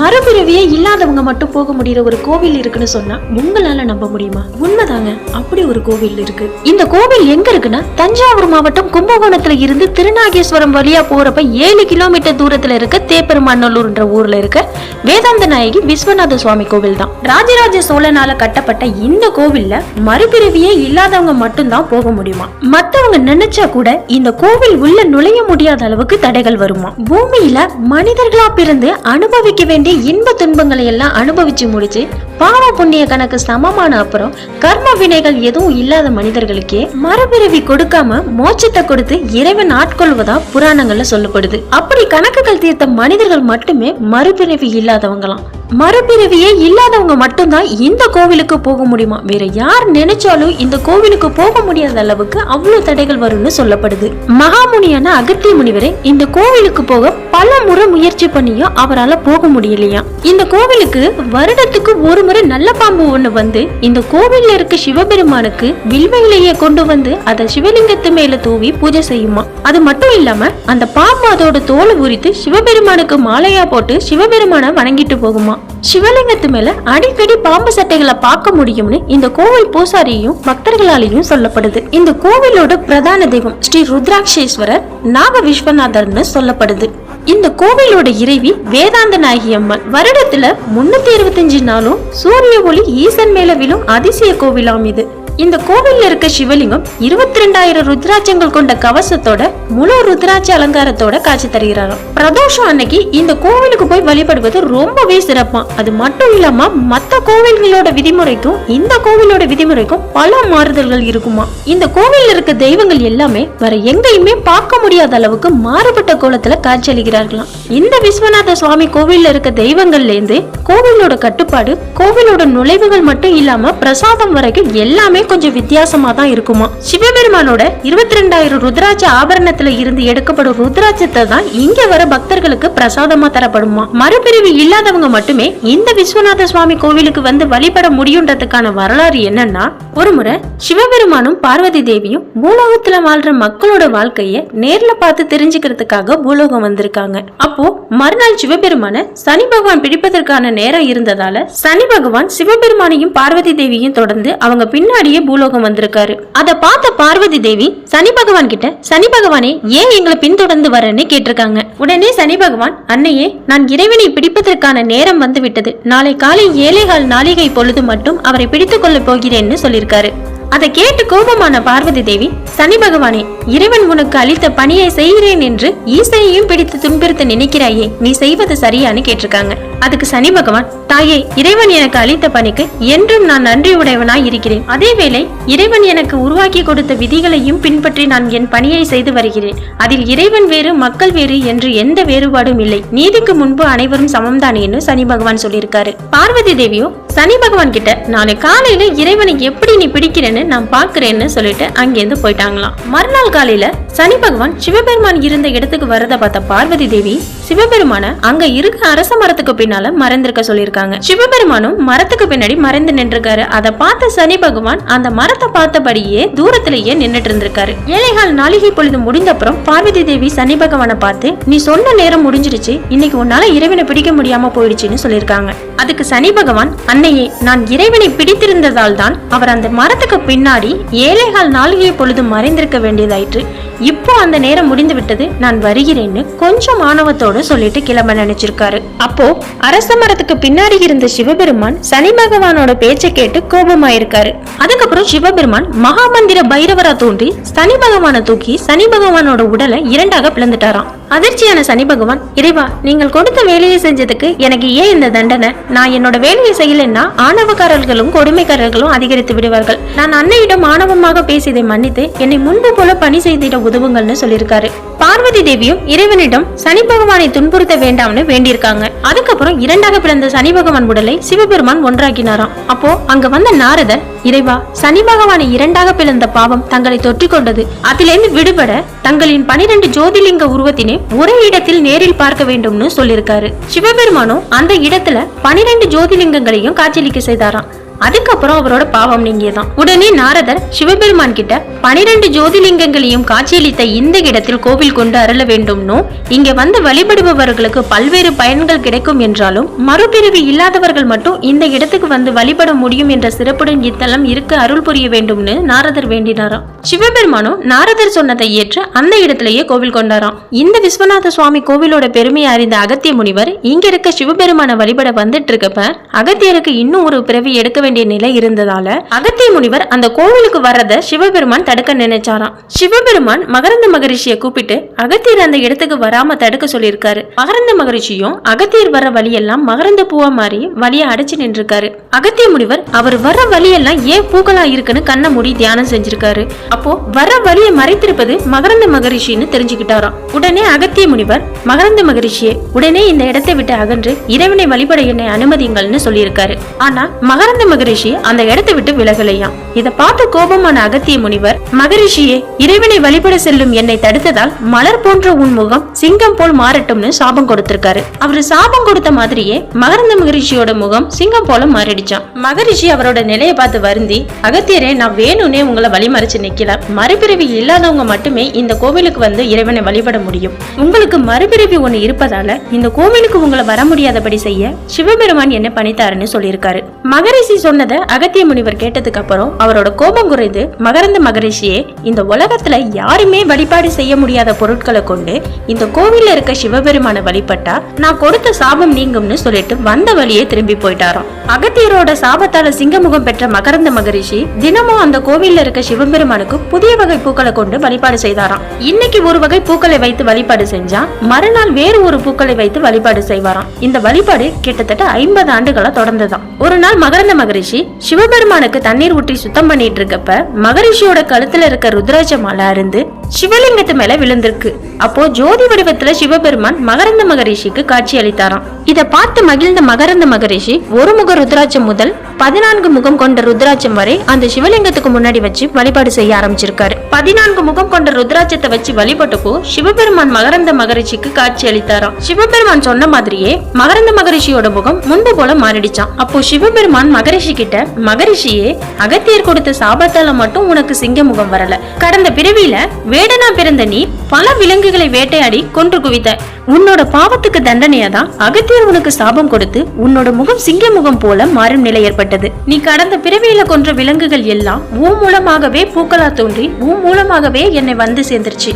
மறுபிறவியே இல்லாதவங்க மட்டும் போக முடியற ஒரு கோவில் இருக்குன்னு சொன்னா உங்களால நம்ப முடியுமா? உண்மைதாங்க, அப்படி ஒரு கோவில் இருக்கு. இந்த கோவில் எங்க இருக்குன்னா தஞ்சாவூர் மாவட்டம் கும்பகோணத்துல இருந்து திருநாகேஸ்வரம் வழியா போறப்ப 7 கிலோமீட்டர் தூரத்துல இருக்க தேப்பெருமாநல்லூர்ன்ற ஊர்ல இருக்க வேதாந்த நாயகி விஸ்வநாத சுவாமி கோவில் தான். ராஜராஜ சோழனால கட்டப்பட்ட இந்த கோவில்ல மறுபிறவியே இல்லாதவங்க மட்டும்தான் போக முடியுமா. மத்தவங்க நினைச்சா கூட இந்த கோவில் உள்ள நுழைய முடியாத அளவுக்கு தடைகள் வருமா. பூமியில மனிதர்களா பிறந்து அனுபவிக்க வேண்டிய இன்ப துன்பங்களை எல்லாம் அனுபவிச்சு முடிச்சு பாவ புண்ணிய கணக்கு சமமான அப்புறம் கர்ம வினைகள் எதுவும் இல்லாத மனிதர்களுக்கே மறுபிறவி கொடுக்காம மோட்சத்தை கொடுத்து இறைவன் ஆட்கொள்வதா புராணங்கள்ல சொல்லப்படுது. அப்படி கணக்குகள் தீர்த்த மனிதர்கள் மட்டுமே மறுபிறவி இல்லாதவங்களாம். மறுபிறவியே இல்லாதவங்க மட்டும்தான் இந்த கோவிலுக்கு போக முடியுமா. வேற யார் நினைச்சாலும் இந்த கோவிலுக்கு போக முடியாத அளவுக்கு அவ்வளவு தடைகள் வரும்னு சொல்லப்படுது. மகாமுனியான அகத்திய முனிவரே இந்த கோவிலுக்கு போக பல முறை முயற்சி பண்ணியும் அவரால் போக முடியலையா. இந்த கோவிலுக்கு வருடத்துக்கு ஒரு முறை நல்ல பாம்பு ஒண்ணு வந்து இந்த கோவில்ல இருக்க சிவபெருமானுக்கு வில்வ இலையை கொண்டு வந்து அதை சிவலிங்கத்து மேல தூவி பூஜை செய்யுமா. அது மட்டும் இல்லாம அந்த பாம்பு அதோட தோலை உரித்து சிவபெருமானுக்கு மாலையா போட்டு சிவபெருமான வணங்கிட்டு போகுமா. சிவலிங்கத்து மேல அடிக்கடி பாம்பு சட்டைகளை பார்க்க முடியும்னு இந்த கோவில் பூசாரியும் பக்தர்களாலையும் சொல்லப்படுது. இந்த கோவிலோட பிரதான தெய்வம் ஸ்ரீ ருத்ராட்சேஸ்வரர் நாக விஸ்வநாதர்னு சொல்லப்படுது. இந்த கோவிலோட இறைவி வேதாந்த நாயகி அம்மன். வருடத்துல 365 நாளும் சூரிய ஒளி ஈசன் மேல விழும் அதிசய கோவிலாம் இது. இந்த கோவில்ல இருக்க சிவலிங்கம் 22,000 ருத்ராட்சங்கள் கொண்ட கவசத்தோட முழு ருத்ராட்ச அலங்காரத்தோட காட்சி தருகிறாராம். பிரதோஷம் அன்னைக்கு இந்த கோவிலுக்கு போய் வழிபடுவது ரொம்பவே சிறப்பா. அது மட்டும் இல்லாம மத்த கோவில்களோட விதிமுறைக்கும் இந்த கோவிலோட விதிமுறைக்கும் பல மாறுதல்கள் இருக்குமா. இந்த கோவில்ல இருக்க தெய்வங்கள் எல்லாமே வேற எங்கேயுமே பார்க்க முடியாத அளவுக்கு மாறுபட்ட கோலத்துல காட்சியளிக்கிறார்களாம். இந்த விஸ்வநாத சுவாமி கோவில்ல இருக்க தெய்வங்கள்ல இருந்து கோவிலோட கட்டுப்பாடு, கோவிலோட நுழைவுகள் மட்டும் இல்லாம பிரசாதம் வரைக்கும் எல்லாமே கொஞ்சம் வித்தியாசமா தான் இருக்குமா. சிவபெருமானோட 22,000 ருத்ராட்ச ஆபரணத்துல இருந்து எடுக்கப்படும் ருத்ராட்சத்தை தான் இங்க வர பக்தர்களுக்கு பிரசாதமா தரப்படுமா. மறுபிறவி இல்லாதவங்க மட்டுமே இந்த விஸ்வநாத சுவாமி கோவிலுக்கு வந்து வழிபட முடியுன்றதுக்கான வரலாறு என்னன்னா, ஒரு முறை சிவபெருமானும் பார்வதி தேவியும் பூலோகத்துல வாழ்ற மக்களோட வாழ்க்கைய நேர்ல பார்த்து தெரிஞ்சுக்கிறதுக்காக பூலோகம் வந்திருக்காங்க. அப்போ மறுநாள் சிவபெருமான சனி பகவான் பிடிப்பதற்கான நேரம் இருந்ததால சனி பகவான் சிவபெருமானையும் பார்வதி தேவியும் தொடர்ந்து அவங்க பின்னாடியே பூலோகம் வந்திருக்காரு. அத பார்த்த பார்வதி தேவி சனி பகவான் கிட்ட, சனி பகவானே ஏன் எங்களை பின்தொடர்ந்து வரன்னு கேட்டிருக்காங்க. உடனே சனி பகவான், அன்னையே நான் இறைவனை பிடிப்பதற்கான நேரம் வந்து விட்டது. நாளை காலை 7:15 நாளிகை பொழுது மட்டும் அவரை பிடித்துக் கொள்ள போகிறேன்னு சொல்லியிருக்காரு. அதை கேட்டு கோபமான பார்வதி தேவி, சனி பகவானே இறைவன் உனக்கு அளித்த பணியை செய்கிறேன் என்று ஈசனையும் பிடித்து துன்புறுத்த நினைக்கிறாயே, நீ செய்வது சரியான்னு கேட்டிருக்காங்க. அதுக்கு சனி பகவான், தாயே இறைவன் எனக்கு அளித்த பணிக்கு என்றும் நான் நன்றியுடையவனாய் இருக்கிறேன். அதேவேளை இறைவன் எனக்கு உருவாக்கி கொடுத்த விதிகளையும் பின்பற்றி நான் என் பணியை செய்து வருகிறேன். அதில் இறைவன் வேறு மக்கள் வேறு என்று எந்த வேறுபாடும் இல்லை. நீதிக்கு முன்பு அனைவரும் சமம்தானேன்னு சனி பகவான் சொல்லியிருக்காரு. பார்வதி தேவியும் சனி பகவான் கிட்ட, நாளை காலையில இறைவனை எப்படி நீ பிடிக்கிறேன்னு நான் பாக்குறேன்னு சொல்லிட்டு அங்கிருந்து போயிட்டாங்களாம். மறுநாள் காலையில சனி பகவான் சிவபெருமான் இருந்த இடத்துக்கு வரத பார்த்த பார்வதி தேவி சிவபெருமான அங்க இருக்க அரச மரத்துக்கு பின்னால மறைந்திருக்க சொல்லியிருக்காங்க. சிவபெருமானும் மரத்துக்கு பின்னாடி மறைந்து நின்றுருக்காரு. அதை பார்த்த சனி பகவான் அந்த மரத்தை பார்த்தபடியே தூரத்திலேயே நின்றுட்டு இருந்திருக்காரு. 7:15 நாளிகை பொழுது முடிந்த அப்புறம் பார்வதி தேவி சனி பகவானை பார்த்து, நீ சொன்ன நேரம் முடிஞ்சிருச்சு, இன்னைக்கு உன்னால இறைவனை பிடிக்க முடியாம போயிடுச்சுன்னு சொல்லியிருக்காங்க. அதுக்கு சனி பகவான், அன்னையே நான் இறைவனை பிடித்திருந்ததால் தான் அவர் அந்த மரத்துக்கு பின்னாடி 7:15 நாளிகை பொழுது மறைந்திருக்க வேண்டியதாயிற்று. இப்போ அந்த நேரம் முடிந்து விட்டது, நான் வருகிறேன்னு கொஞ்சம் ஆணவத்தோட சொல்லிட்டு கிளம்ப நினைச்சிருக்காரு. அப்போ அரச மரத்துக்கு பின்னாடி இருந்த சிவபெருமான் சனி பகவானோட பேச்சை கேட்டு கோபமாயிருக்காரு. அதுக்கப்புறம் சிவபெருமான் மகாமந்திர பைரவரா தோன்றி சனி பகவானை தூக்கி சனி பகவானோட உடலை 2ஆக பிளந்துட்டாராம். அதிர்ச்சியான சனி பகவான், இறைவா நீங்கள் கொடுத்த வேலையை செஞ்சதுக்கு எனக்கு ஏன் இந்த தண்டனை? நான் என்னோட வேலையை செய்யலைன்னா ஆணவக்காரர்களும் கொடுமைக்காரர்களும் அதிகரித்து விடுவார்கள். நான் அன்னையிடம் ஆணவமாக பேசியதை மன்னித்து என்னை முன்பு போல பணி செய்திட உதவுங்கள்னு சொல்லியிருக்காரு. பார்வதி தேவியும் இறைவனிடம் சனி பகவானை துன்புறுத்த வேண்டாம்னு வேண்டியிருக்காங்க. அதுக்கப்புறம் 2ஆக பிளந்த சனி பகவான் உடலை சிவபெருமான் ஒன்றாக்கினாராம். அப்போ அங்க வந்த நாரதர், இறைவா சனி பகவானை 2ஆக பிளந்த பாவம் தங்களை தொற்றிக் கொண்டது. அதிலிருந்து விடுபட தங்களின் 12 ஜோதிலிங்க உருவத்தினை ஒரே இடத்தில் நேரில் பார்க்க வேண்டும்னு சொல்லியிருக்காரு. சிவபெருமானும் அந்த இடத்துல 12 ஜோதிலிங்கங்களையும் காட்சியளிக்க செய்தாராம். அதுக்கப்புறம் அவரோட பாவம் நீங்கியதான். உடனே நாரதர் சிவபெருமான் கிட்ட 12 ஜோதிலிங்கங்களையும் காட்சியளித்த இந்த இடத்தில் கோவில் கொண்டு அருள வேண்டும்னு, இங்க வந்து வழிபடுபவர்களுக்கு பல்வேறு பயன்கள் கிடைக்கும் என்றாலும் மறுபிறவி இல்லாதவர்கள் மட்டும் இந்த இடத்துக்கு வந்து வழிபட முடியும் என்ற சிறப்புடன் இத்தலம் இருக்க அருள் புரிய வேண்டும்னு நாரதர் வேண்டினாராம். சிவபெருமானும் நாரதர் சொன்னதை ஏற்று அந்த இடத்திலேயே கோவில் கொண்டாராம். இந்த விஸ்வநாத சுவாமி கோவிலோட பெருமையை அறிந்த அகத்திய முனிவர் இங்க இருக்க சிவபெருமான வழிபட வந்துட்டு இருக்கப்ப அகத்தியருக்கு இன்னும் ஒரு பிறவி எடுக்க வேண்டிய நிலை இருந்ததால அகத்திய முனிவர் அந்த கோவிலுக்கு வர்றத சிவபெருமான் தடுக்க நினைச்சாராம். சிவபெருமான் மகரந்த மகரிஷியை கூப்பிட்டு அகத்தியர் அந்த இடத்துக்கு வராம தடுக்க சொல்லியிருக்காரு. மகரந்த மகரிஷியும் அகத்தியர் வர வழியெல்லாம் மகரந்த பூவா மாறி வழியை அடைச்சு நின்றுருக்காரு. அகத்திய முனிவர் அவர் வர வழியெல்லாம் ஏன் பூக்களா இருக்குன்னு கண்ண மூடி தியானம் செஞ்சிருக்காரு. அப்போ வர வழியை மறைத்திருப்பது மகரந்த மகரிஷின்னு தெரிஞ்சுக்கிட்டாராம். உடனே அகத்திய முனிவர் மகரந்த மகரிஷியே உடனே இந்த இடத்தை விட்டு அகன்று இறைவனை வழிபட என்னை அனுமதிங்கள்னு சொல்லியிருக்காரு. ஆனா மகரந்த மகரிஷி அந்த இடத்தை விட்டு விலகலையாம். இதை பார்த்து கோபமான அகத்திய முனிவர் மகரிஷியே இறைவனை வழிபட செல்லும் என்னை தடுத்ததால் மலர் போன்ற உன் முகம் சிங்கம் போல் மாறட்டும்னு சாபம் கொடுத்திருக்காரு. அவரு சாபம் கொடுத்த மாதிரியே மகரந்த மகரிஷியோட முகம் சிங்கம் போல மாறிடுச்சான். மகரிஷி அவரோட நிலையை பார்த்து வருந்தி அகத்தியரே நான் வேணும்னே உங்களை வழிமறைச்சு நிக்கல. மறுபிறவி இல்லாதவங்க மட்டுமே இந்த கோவிலுக்கு வந்து இறைவனை வழிபட முடியும். உங்களுக்கு மறுபிறவி ஒண்ணு இருப்பதால இந்த கோவிலுக்கு உங்களை வர முடியாதபடி செய்ய சிவபெருமான் என்ன பணித்தாருன்னு சொல்லியிருக்காரு. மகரிஷி சொன்னதை அகத்திய முனிவர் கேட்டதுக்கு அப்புறம் அவரோட கோபம் குறைந்து மகரந்த மகரிஷியே இந்த உலகத்துல யாருமே வழிபாடு செய்ய முடியாத பொருட்களை கொண்டு இந்த கோவில்ல இருக்க சிவபெருமான வழிபட்டா நான் கொடுத்த சாபம் நீங்கும்னு சொல்லிட்டு வந்த வழியே திரும்பி போயிட்டாராம். அகத்தியரோட சாபத்தால சிங்கமுகம் பெற்ற மகரந்த மகரிஷி தினமும் அந்த கோவில்ல இருக்க சிவபெருமானுக்கு புதிய வகை பூக்களை கொண்டு வழிபாடு செய்தாராம். இன்னைக்கு ஒரு வகை பூக்களை வைத்து வழிபாடு செஞ்சா மறுநாள் வேறு ஒரு பூக்களை வைத்து வழிபாடு செய்வாராம். இந்த வழிபாடு கிட்டத்தட்ட 50 ஆண்டுகளா தொடர்ந்ததாம். ஒரு நாள் மகரந்த மகரிஷி சிவபெருமானுக்கு தண்ணீர் ஊற்றி சுத்தம் பண்ணிட்டு இருக்கப்ப மகரிஷியோட கழுத்துல இருக்க ருத்ராட்ச மாலை அருந்து சிவலிங்கத்து மேல விழுந்திருக்கு. அப்போ ஜோதி வடிவத்துல சிவபெருமான் மகரந்த மகரிஷிக்கு காட்சி அளித்தாராம். இத பார்த்து மகிழ்ந்த மகரந்த மகரிஷி ஒரு முக ருத்ராட்சம் முதல் 14 முகம் கொண்ட ருத்ராட்சம் வரை அந்த சிவலிங்கத்துக்கு முன்னாடி வச்சு வழிபாடு செய்ய ஆரம்பிச்சிருக்காரு. 14 முகம் கொண்ட ருத்ராட்சத்தை வச்சு வழிபட்டப்போ சிவபெருமான் மகரந்த மகரிஷிக்கு காட்சி அளித்தாராம். சிவபெருமான் சொன்ன மாதிரியே மகரந்த மகரிஷியோட முகம் முன்பு போல மாறிடுச்சான். அப்போ சிவபெருமான் மகரிஷி கிட்ட மகரிஷியே அகத்தியர் கொடுத்த சாபத்தால மட்டும் உனக்கு சிங்க முகம் வரல. கடந்த பிறவியில வேடனா பிறந்த நீ பல விலங்குகளை வேட்டையாடி கொன்று குவித்த. உன்னோட பாவத்துக்கு தண்டனையாதான் அகத்தியர் உனக்கு சாபம் கொடுத்து உன்னோட முகம் சிங்க முகம் போல மாறும் நிலை ஏற்பட்டது. நீ கடந்த பிறவியில கொன்ற விலங்குகள் எல்லாம் உன் மூலமாகவே பூக்களா தோன்றி உன் மூலமாகவே என்னை வந்து சேர்ந்துருச்சு.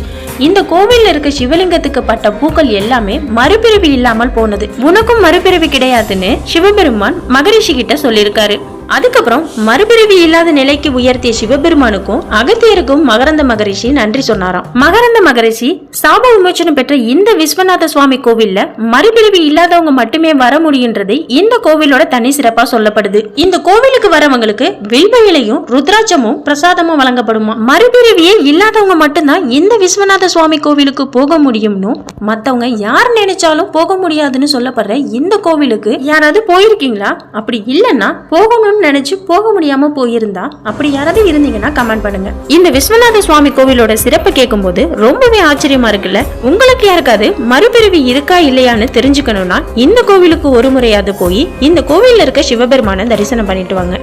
இந்த கோவில்ல இருக்க சிவலிங்கத்துக்கு பட்ட பூக்கள் எல்லாமே மறுபிறவி இல்லாமல் போனது. உனக்கும் மறுபிறவி கிடையாதுன்னு சிவபெருமான் மகரிஷி கிட்ட சொல்லியிருக்காரு. அதுக்கப்புறம் மறுபிறவி இல்லாத நிலைக்கு உயர்த்திய சிவபெருமானுக்கும் அகத்தியருக்கும் மகரந்த மகரிஷி நன்றி சொன்னாராம். மகரந்த மகரிஷி சாப விமோச்சனம் பெற்ற இந்த விஸ்வநாத சுவாமி கோவில்ல மறுபிறவி இல்லாதவங்க மட்டுமே வர முடியுன்றதை இந்த கோவிலோட தனி சிறப்பா சொல்லப்படுது. இந்த கோவிலுக்கு வரவங்களுக்கு வில்வ இலையும் ருத்ராட்சமும் பிரசாதமும் வழங்கப்படுமா. மறுபிறவியே இல்லாதவங்க மட்டும்தான் இந்த விஸ்வநாத சுவாமி கோவிலுக்கு போக முடியும்னு மத்தவங்க யார் நினைச்சாலும் போக முடியாதுன்னு சொல்லப்படுற இந்த கோவிலுக்கு யாராவது போயிருக்கீங்களா? அப்படி இல்லன்னா போகணும்னு நினைச்சு போக முடியாம போயிருந்தா அப்படி யாராவது இருந்தீங்கன்னா கமெண்ட் பண்ணுங்க. இந்த விஸ்வநாத சுவாமி கோவிலோட சிறப்பு கேட்கும் போது ரொம்பவே ஆச்சரியமா இருக்குல்ல. உங்களுக்கு யாருக்காவது மறுபிறவி இருக்கா இல்லையான்னு தெரிஞ்சுக்கணும்னா இந்த கோவிலுக்கு ஒரு முறையாவது போய் இந்த கோவில்ல இருக்க சிவபெருமான தரிசனம் பண்ணிட்டு வாங்க.